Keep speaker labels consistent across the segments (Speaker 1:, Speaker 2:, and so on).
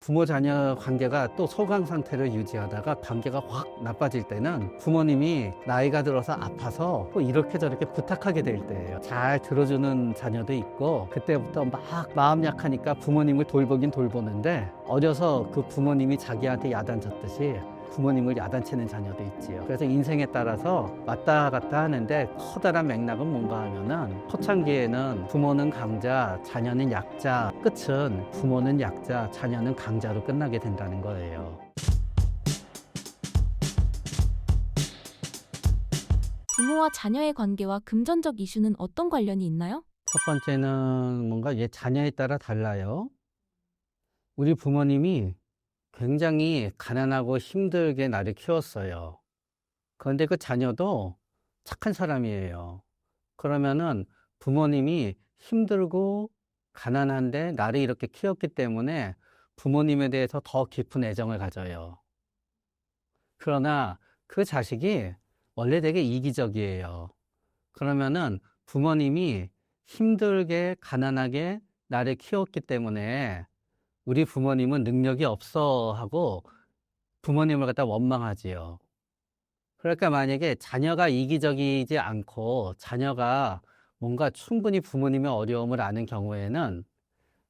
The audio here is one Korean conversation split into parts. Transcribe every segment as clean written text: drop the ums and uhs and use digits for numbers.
Speaker 1: 부모 자녀 관계가 또 소강 상태를 유지하다가 관계가 확 나빠질 때는 부모님이 나이가 들어서 아파서 또 이렇게 저렇게 부탁하게 될 때예요. 잘 들어주는 자녀도 있고, 그때부터 막 마음 약하니까 부모님을 돌보긴 돌보는데 어려서 그 부모님이 자기한테 야단쳤듯이 부모님을 야단치는 자녀도 있지요. 그래서 인생에 따라서 왔다 갔다 하는데 커다란 맥락은 뭔가 하면은 초창기에는 부모는 강자, 자녀는 약자, 끝은 부모는 약자, 자녀는 강자로 끝나게 된다는 거예요.
Speaker 2: 부모와 자녀의 관계와 금전적 이슈는 어떤 관련이 있나요?
Speaker 1: 첫 번째는 뭔가 자녀에 따라 달라요. 우리 부모님이 굉장히 가난하고 힘들게 나를 키웠어요. 그런데 그 자녀도 착한 사람이에요. 그러면은 부모님이 힘들고 가난한데 나를 이렇게 키웠기 때문에 부모님에 대해서 더 깊은 애정을 가져요. 그러나 그 자식이 원래 되게 이기적이에요. 그러면은 부모님이 힘들게 가난하게 나를 키웠기 때문에 우리 부모님은 능력이 없어 하고 부모님을 갖다 원망하지요. 그러니까 만약에 자녀가 이기적이지 않고 자녀가 뭔가 충분히 부모님의 어려움을 아는 경우에는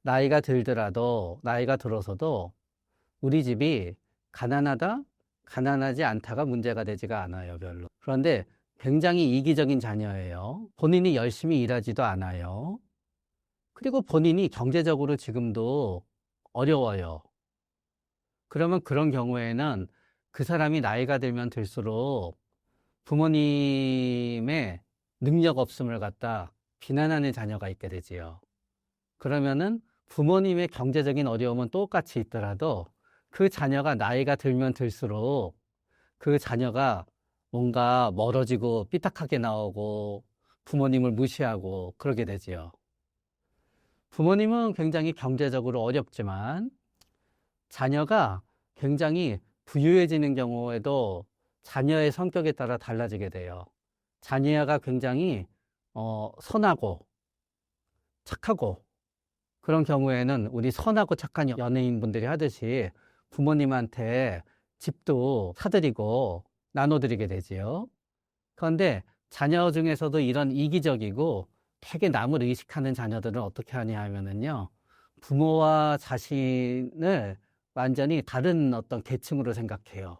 Speaker 1: 나이가 들더라도, 나이가 들어서도 우리 집이 가난하다, 가난하지 않다가 문제가 되지가 않아요, 별로. 그런데 굉장히 이기적인 자녀예요. 본인이 열심히 일하지도 않아요. 그리고 본인이 경제적으로 지금도 어려워요. 그러면 그런 경우에는 그 사람이 나이가 들면 들수록 부모님의 능력 없음을 갖다 비난하는 자녀가 있게 되지요. 그러면은 부모님의 경제적인 어려움은 똑같이 있더라도 그 자녀가 나이가 들면 들수록 그 자녀가 뭔가 멀어지고 삐딱하게 나오고 부모님을 무시하고 그러게 되지요. 부모님은 굉장히 경제적으로 어렵지만 자녀가 굉장히 부유해지는 경우에도 자녀의 성격에 따라 달라지게 돼요. 자녀가 굉장히 선하고 착하고 그런 경우에는 우리 선하고 착한 연예인분들이 하듯이 부모님한테 집도 사드리고 나눠드리게 되지요. 그런데 자녀 중에서도 이런 이기적이고 되게 남을 의식하는 자녀들은 어떻게 하냐 하면은요, 부모와 자신을 완전히 다른 어떤 계층으로 생각해요.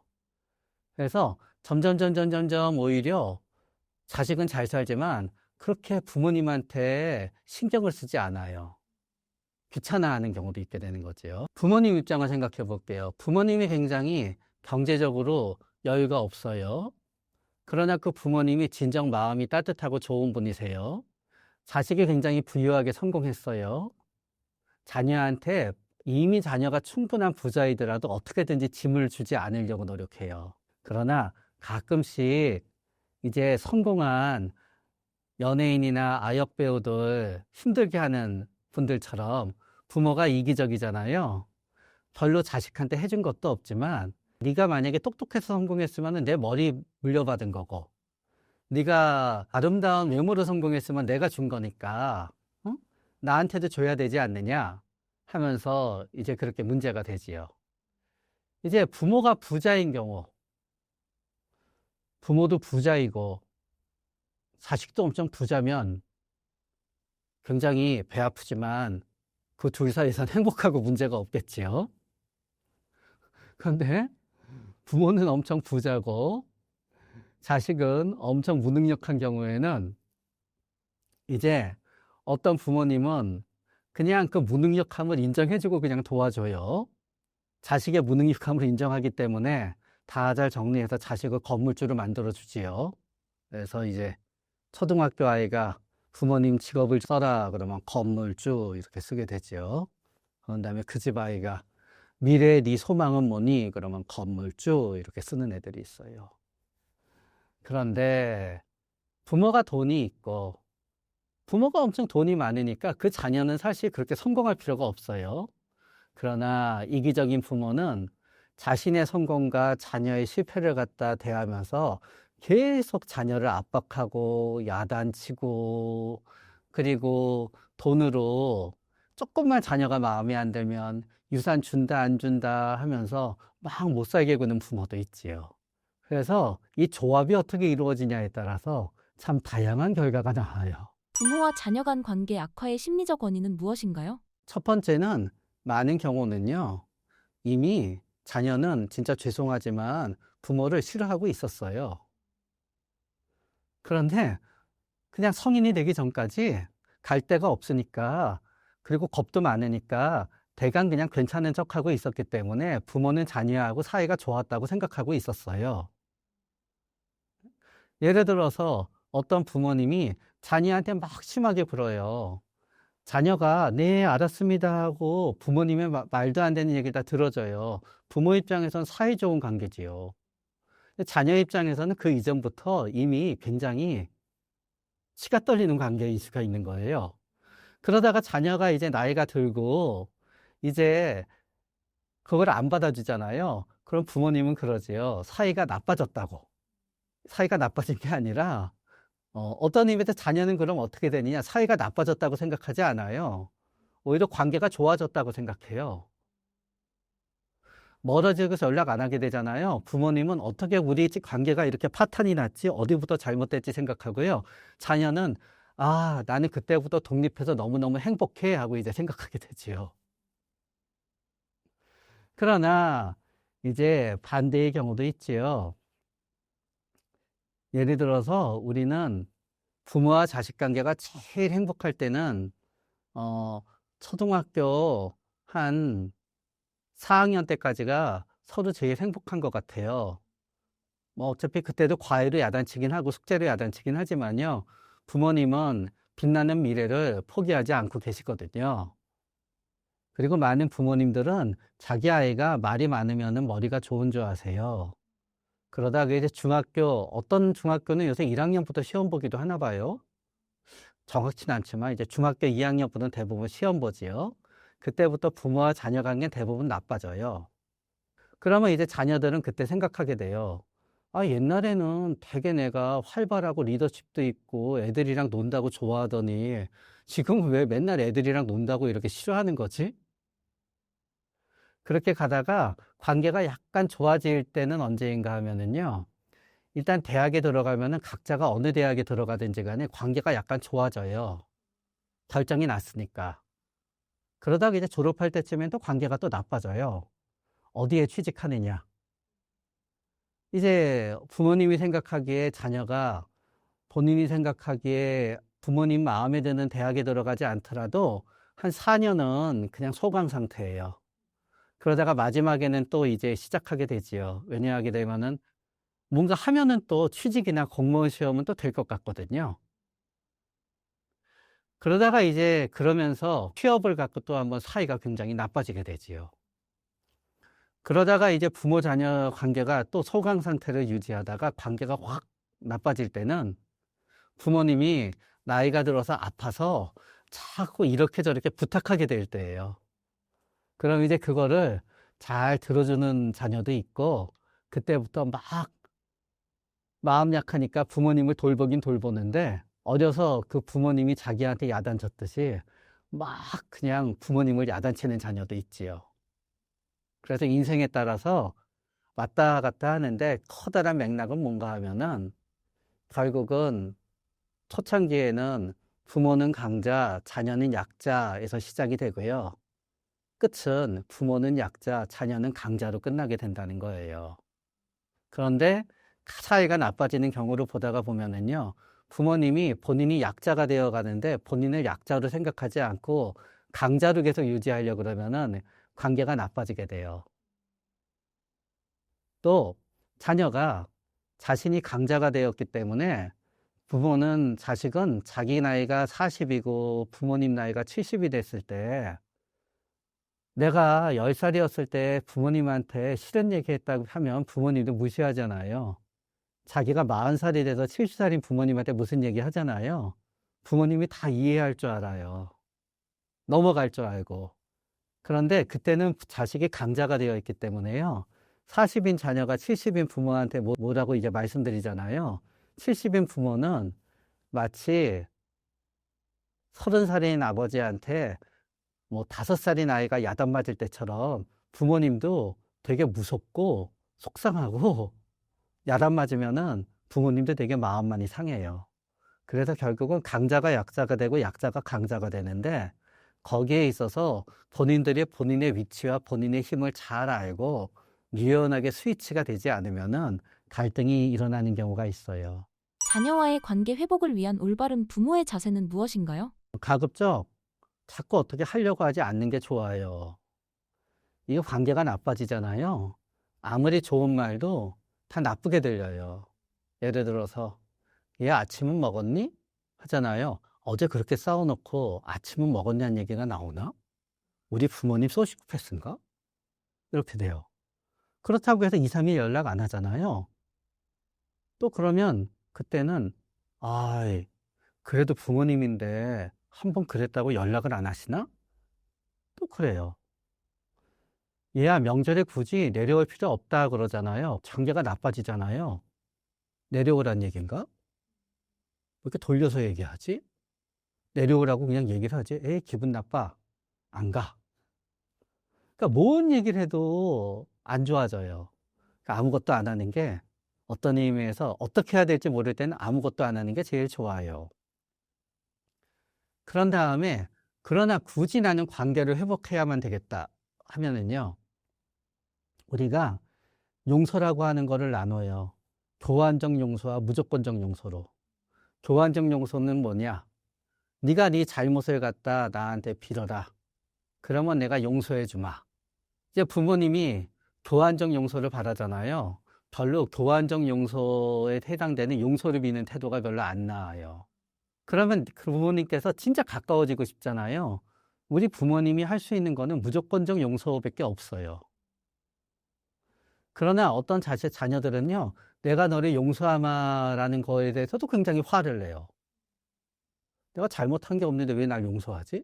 Speaker 1: 그래서 점점 오히려 자식은 잘 살지만 그렇게 부모님한테 신경을 쓰지 않아요. 귀찮아하는 경우도 있게 되는 거죠. 부모님 입장을 생각해 볼게요. 부모님이 굉장히 경제적으로 여유가 없어요. 그러나 그 부모님이 진정 마음이 따뜻하고 좋은 분이세요. 자식이 굉장히 부유하게 성공했어요. 자녀한테 이미 자녀가 충분한 부자이더라도 어떻게든지 짐을 주지 않으려고 노력해요. 그러나 가끔씩 이제 성공한 연예인이나 아역 배우들 힘들게 하는 분들처럼 부모가 이기적이잖아요. 별로 자식한테 해준 것도 없지만 네가 만약에 똑똑해서 성공했으면 내 머리 물려받은 거고, 네가 아름다운 외모로 성공했으면 내가 준 거니까 나한테도 줘야 되지 않느냐 하면서 이제 그렇게 문제가 되지요. 이제 부모가 부자인 경우, 부모도 부자이고 자식도 엄청 부자면 굉장히 배 아프지만 그 둘 사이에선 행복하고 문제가 없겠지요. 그런데 부모는 엄청 부자고 자식은 엄청 무능력한 경우에는 이제 어떤 부모님은 그냥 그 무능력함을 인정해주고 그냥 도와줘요. 자식의 무능력함을 인정하기 때문에 다 잘 정리해서 자식을 건물주로 만들어주지요. 그래서 이제 초등학교 아이가 부모님 직업을 써라 그러면 건물주 이렇게 쓰게 되죠. 그런 다음에 그 집 아이가 미래의 네 소망은 뭐니? 그러면 건물주 이렇게 쓰는 애들이 있어요. 그런데 부모가 돈이 있고 부모가 엄청 돈이 많으니까 그 자녀는 사실 그렇게 성공할 필요가 없어요. 그러나 이기적인 부모는 자신의 성공과 자녀의 실패를 갖다 대하면서 계속 자녀를 압박하고 야단치고, 그리고 돈으로 조금만 자녀가 마음에 안 들면 유산 준다, 안 준다 하면서 막 못 살게 구는 부모도 있지요. 그래서 이 조합이 어떻게 이루어지냐에 따라서 참 다양한 결과가 나와요.
Speaker 2: 부모와 자녀 간 관계 악화의 심리적 원인은 무엇인가요?
Speaker 1: 첫 번째는 많은 경우는요, 이미 자녀는 진짜 죄송하지만 부모를 싫어하고 있었어요. 그런데 그냥 성인이 되기 전까지 갈 데가 없으니까, 그리고 겁도 많으니까 대강 그냥 괜찮은 척하고 있었기 때문에 부모는 자녀하고 사이가 좋았다고 생각하고 있었어요. 예를 들어서 어떤 부모님이 자녀한테 막 심하게 굴어요. 자녀가 네, 알았습니다 하고 부모님의 말도 안 되는 얘기를 다 들어줘요. 부모 입장에선 사이좋은 관계지요. 근데 자녀 입장에서는 그 이전부터 이미 굉장히 치가 떨리는 관계일 수가 있는 거예요. 그러다가 자녀가 이제 나이가 들고 이제 그걸 안 받아주잖아요. 그럼 부모님은 그러지요. 사이가 나빠졌다고. 사이가 나빠진 게 아니라 어떤 의미에서 자녀는 그럼 어떻게 되느냐? 사이가 나빠졌다고 생각하지 않아요. 오히려 관계가 좋아졌다고 생각해요. 멀어지고서 연락 안 하게 되잖아요. 부모님은 어떻게 우리 관계가 이렇게 파탄이 났지? 어디부터 잘못됐지 생각하고요. 자녀는 아, 나는 그때부터 독립해서 너무너무 행복해 하고 이제 생각하게 되지요. 그러나 이제 반대의 경우도 있지요. 예를 들어서 우리는 부모와 자식 관계가 제일 행복할 때는 초등학교 한 4학년 때까지가 서로 제일 행복한 것 같아요. 뭐 어차피 그때도 과외로 야단치긴 하고 숙제로 야단치긴 하지만요. 부모님은 빛나는 미래를 포기하지 않고 계시거든요. 그리고 많은 부모님들은 자기 아이가 말이 많으면 머리가 좋은 줄 아세요. 그러다가 이제 어떤 중학교는 요새 1학년부터 시험 보기도 하나 봐요. 정확치는 않지만 이제 중학교 2학년부터는 대부분 시험 보지요. 그때부터 부모와 자녀 관계는 대부분 나빠져요. 그러면 이제 자녀들은 그때 생각하게 돼요. 아, 옛날에는 되게 내가 활발하고 리더십도 있고 애들이랑 논다고 좋아하더니 지금 왜 맨날 애들이랑 논다고 이렇게 싫어하는 거지? 그렇게 가다가 관계가 약간 좋아질 때는 언제인가 하면은요. 일단 대학에 들어가면은 각자가 어느 대학에 들어가든지 간에 관계가 약간 좋아져요. 결정이 났으니까. 그러다가 이제 졸업할 때쯤엔 또 관계가 또 나빠져요. 어디에 취직하느냐. 이제 부모님이 생각하기에 자녀가 본인이 생각하기에 부모님 마음에 드는 대학에 들어가지 않더라도 한 4년은 그냥 소강 상태예요. 그러다가 마지막에는 또 이제 시작하게 되지요. 왜냐하게 되면은 뭔가 하면은 또 취직이나 공무원 시험은 또 될 것 같거든요. 그러다가 이제 그러면서 취업을 갖고 또 한번 사이가 굉장히 나빠지게 되지요. 그러다가 이제 부모 자녀 관계가 또 소강 상태를 유지하다가 관계가 확 나빠질 때는 부모님이 나이가 들어서 아파서 자꾸 이렇게 저렇게 부탁하게 될 때예요. 그럼 이제 그거를 잘 들어주는 자녀도 있고, 그때부터 막 마음 약하니까 부모님을 돌보긴 돌보는데, 어려서 그 부모님이 자기한테 야단쳤듯이 막 그냥 부모님을 야단치는 자녀도 있지요. 그래서 인생에 따라서 왔다 갔다 하는데 커다란 맥락은 뭔가 하면은 결국은 초창기에는 부모는 강자, 자녀는 약자에서 시작이 되고요. 끝은 부모는 약자, 자녀는 강자로 끝나게 된다는 거예요. 그런데 사이가 나빠지는 경우를 보다가 보면은요, 부모님이 본인이 약자가 되어 가는데 본인을 약자로 생각하지 않고 강자로 계속 유지하려고 그러면은 관계가 나빠지게 돼요. 또 자녀가 자신이 강자가 되었기 때문에 자식은 자기 나이가 40이고 부모님 나이가 70이 됐을 때 내가 10살이었을 때 부모님한테 싫은 얘기 했다고 하면 부모님도 무시하잖아요. 자기가 40살이 돼서 70살인 부모님한테 무슨 얘기 하잖아요. 부모님이 다 이해할 줄 알아요. 넘어갈 줄 알고. 그런데 그때는 자식이 강자가 되어 있기 때문에요. 40인 자녀가 70인 부모한테 뭐라고 이제 말씀드리잖아요. 70인 부모는 마치 30살인 아버지한테 뭐 5살인 아이가 야단 맞을 때처럼 부모님도 되게 무섭고 속상하고 야단 맞으면은 부모님도 되게 마음 많이 상해요. 그래서 결국은 강자가 약자가 되고 약자가 강자가 되는데 거기에 있어서 본인들이 본인의 위치와 본인의 힘을 잘 알고 유연하게 스위치가 되지 않으면은 갈등이 일어나는 경우가 있어요.
Speaker 2: 자녀와의 관계 회복을 위한 올바른 부모의 자세는 무엇인가요?
Speaker 1: 가급적 자꾸 어떻게 하려고 하지 않는 게 좋아요. 이게 관계가 나빠지잖아요. 아무리 좋은 말도 다 나쁘게 들려요. 예를 들어서 얘 아침은 먹었니? 하잖아요. 어제 그렇게 싸워놓고 아침은 먹었냐는 얘기가 나오나? 우리 부모님 소시오패스인가? 이렇게 돼요. 그렇다고 해서 2, 3일 연락 안 하잖아요. 또 그러면 그때는 아이, 그래도 부모님인데 한 번 그랬다고 연락을 안 하시나? 또 그래요. 얘야 명절에 굳이 내려올 필요 없다 그러잖아요. 관계가 나빠지잖아요. 내려오란 얘기인가? 왜 이렇게 돌려서 얘기하지? 내려오라고 그냥 얘기를 하지. 에이, 기분 나빠. 안 가. 그러니까 뭔 얘기를 해도 안 좋아져요. 그러니까 아무것도 안 하는 게 어떤 의미에서 어떻게 해야 될지 모를 때는 아무것도 안 하는 게 제일 좋아요. 그런 다음에 그러나 굳이 나는 관계를 회복해야만 되겠다 하면은요. 우리가 용서라고 하는 거를 나눠요. 교환적 용서와 무조건적 용서로. 교환적 용서는 뭐냐? 네가 네 잘못을 갖다 나한테 빌어라. 그러면 내가 용서해 주마. 이제 부모님이 교환적 용서를 바라잖아요. 별로 교환적 용서에 해당되는 용서를 비는 태도가 별로 안 나아요. 그러면 그 부모님께서 진짜 가까워지고 싶잖아요. 우리 부모님이 할 수 있는 거는 무조건적 용서밖에 없어요. 그러나 어떤 자녀들은요, 내가 너를 용서하마라는 거에 대해서도 굉장히 화를 내요. 내가 잘못한 게 없는데 왜 날 용서하지?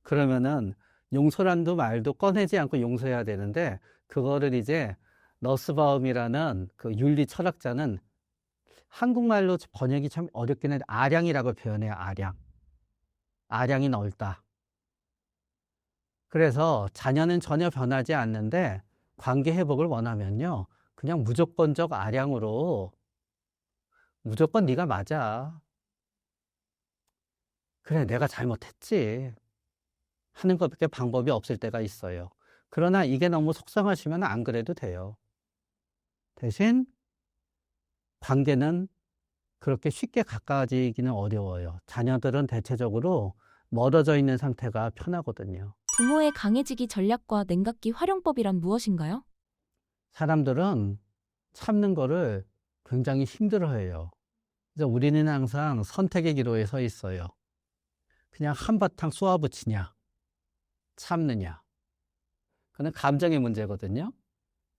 Speaker 1: 그러면은 용서란도 말도 꺼내지 않고 용서해야 되는데 그거를 이제 너스바움이라는 그 윤리 철학자는 한국말로 번역이 참 어렵긴 한데 아량이라고 표현해요. 아량. 아량이 넓다. 그래서 자녀는 전혀 변하지 않는데 관계 회복을 원하면요. 그냥 무조건적 아량으로 무조건 네가 맞아. 그래, 내가 잘못했지. 하는 것밖에 방법이 없을 때가 있어요. 그러나 이게 너무 속상하시면 안 그래도 돼요. 대신 관계는 그렇게 쉽게 가까워지기는 어려워요. 자녀들은 대체적으로 멀어져 있는 상태가 편하거든요.
Speaker 2: 부모의 강해지기 전략과 냉각기 활용법이란 무엇인가요?
Speaker 1: 사람들은 참는 거를 굉장히 힘들어해요. 그래서 우리는 항상 선택의 기로에 서 있어요. 그냥 한바탕 쏘아붙이냐, 참느냐. 그건 감정의 문제거든요.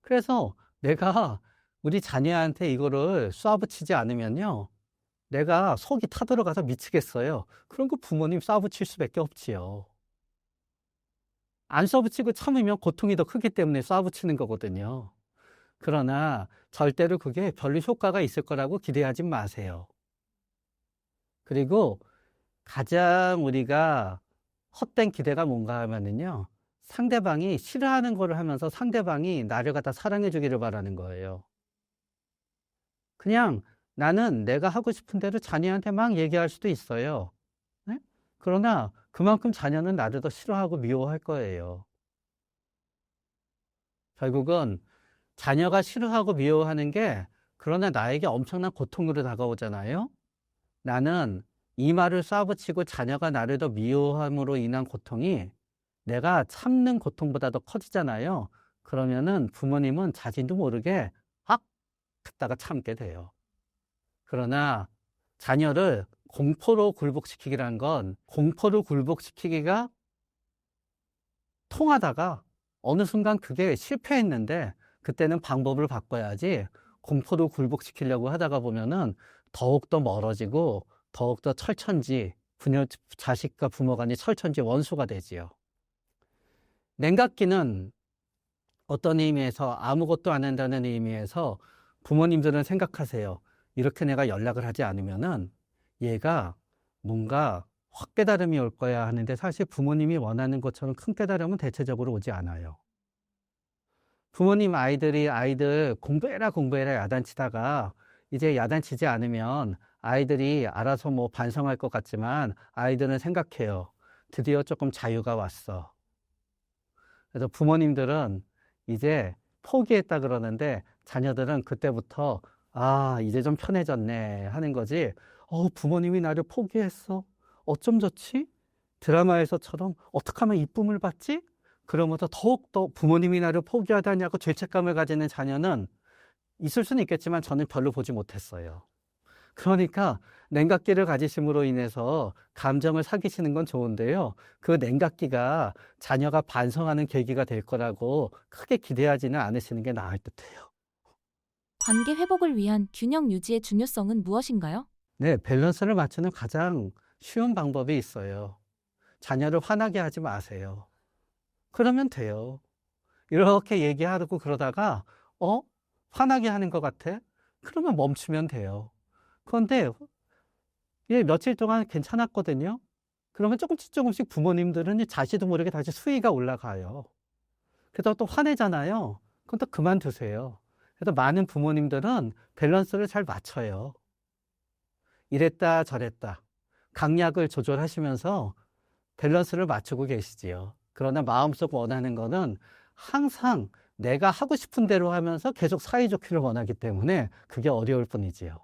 Speaker 1: 그래서 내가 우리 자녀한테 이거를 쏘아붙이지 않으면요. 내가 속이 타들어가서 미치겠어요. 그런 거 부모님 쏘아붙일 수밖에 없지요. 안 쏘아붙이고 참으면 고통이 더 크기 때문에 쏘아붙이는 거거든요. 그러나 절대로 그게 별로 효과가 있을 거라고 기대하지 마세요. 그리고 가장 우리가 헛된 기대가 뭔가 하면은요. 상대방이 싫어하는 거를 하면서 상대방이 나를 갖다 사랑해 주기를 바라는 거예요. 그냥 나는 내가 하고 싶은 대로 자녀한테 막 얘기할 수도 있어요. 네? 그러나 그만큼 자녀는 나를 더 싫어하고 미워할 거예요. 결국은 자녀가 싫어하고 미워하는 게 그러나 나에게 엄청난 고통으로 다가오잖아요. 나는 이 말을 쏴붙이고 자녀가 나를 더 미워함으로 인한 고통이 내가 참는 고통보다 더 커지잖아요. 그러면은 부모님은 자신도 모르게 악! 했다가 참게 돼요. 그러나 자녀를 공포로 굴복시키기란 건 공포로 굴복시키기가 통하다가 어느 순간 그게 실패했는데 그때는 방법을 바꿔야지 공포로 굴복시키려고 하다가 보면은 더욱더 멀어지고 더욱더 철천지 자식과 부모 간이 철천지 원수가 되지요. 냉각기는 어떤 의미에서 아무것도 안 한다는 의미에서 부모님들은 생각하세요. 이렇게 내가 연락을 하지 않으면은 얘가 뭔가 확 깨달음이 올 거야 하는데 사실 부모님이 원하는 것처럼 큰 깨달음은 대체적으로 오지 않아요. 부모님 아이들 공부해라 야단치다가 이제 야단치지 않으면 아이들이 알아서 뭐 반성할 것 같지만 아이들은 생각해요. 드디어 조금 자유가 왔어. 그래서 부모님들은 이제 포기했다 그러는데 자녀들은 그때부터 아, 이제 좀 편해졌네 하는 거지. 부모님이 나를 포기했어. 어쩜 좋지? 드라마에서처럼 어떻게 하면 이쁨을 받지? 그러면서 더욱더 부모님이 나를 포기하다냐고 죄책감을 가지는 자녀는 있을 수는 있겠지만 저는 별로 보지 못했어요. 그러니까 냉각기를 가지심으로 인해서 감정을 사귀시는 건 좋은데요. 그 냉각기가 자녀가 반성하는 계기가 될 거라고 크게 기대하지는 않으시는 게 나을 듯해요.
Speaker 2: 관계 회복을 위한 균형 유지의 중요성은 무엇인가요?
Speaker 1: 네, 밸런스를 맞추는 가장 쉬운 방법이 있어요. 자녀를 화나게 하지 마세요. 그러면 돼요. 이렇게 얘기하고 그러다가 화나게 하는 것 같아? 그러면 멈추면 돼요. 그런데 예, 며칠 동안 괜찮았거든요. 그러면 조금씩 부모님들은 자시도 모르게 다시 수위가 올라가요. 그래서 또 화내잖아요. 그럼 또 그만두세요. 그래서 많은 부모님들은 밸런스를 잘 맞춰요. 이랬다 저랬다. 강약을 조절하시면서 밸런스를 맞추고 계시지요. 그러나 마음속 원하는 거는 항상 내가 하고 싶은 대로 하면서 계속 사이좋기를 원하기 때문에 그게 어려울 뿐이지요.